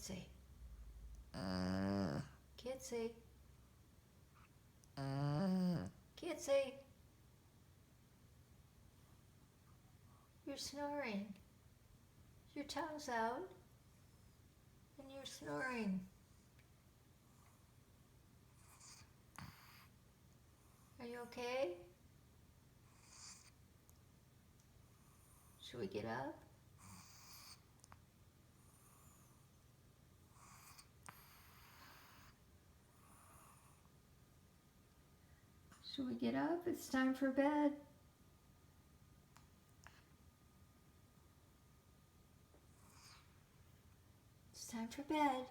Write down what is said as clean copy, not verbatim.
Kitsy. Kitsy. Kitsy. You're snoring. Your tongue's out. And you're snoring. Are you okay? Should we get up? Should we get up? It's time for bed. It's time for bed.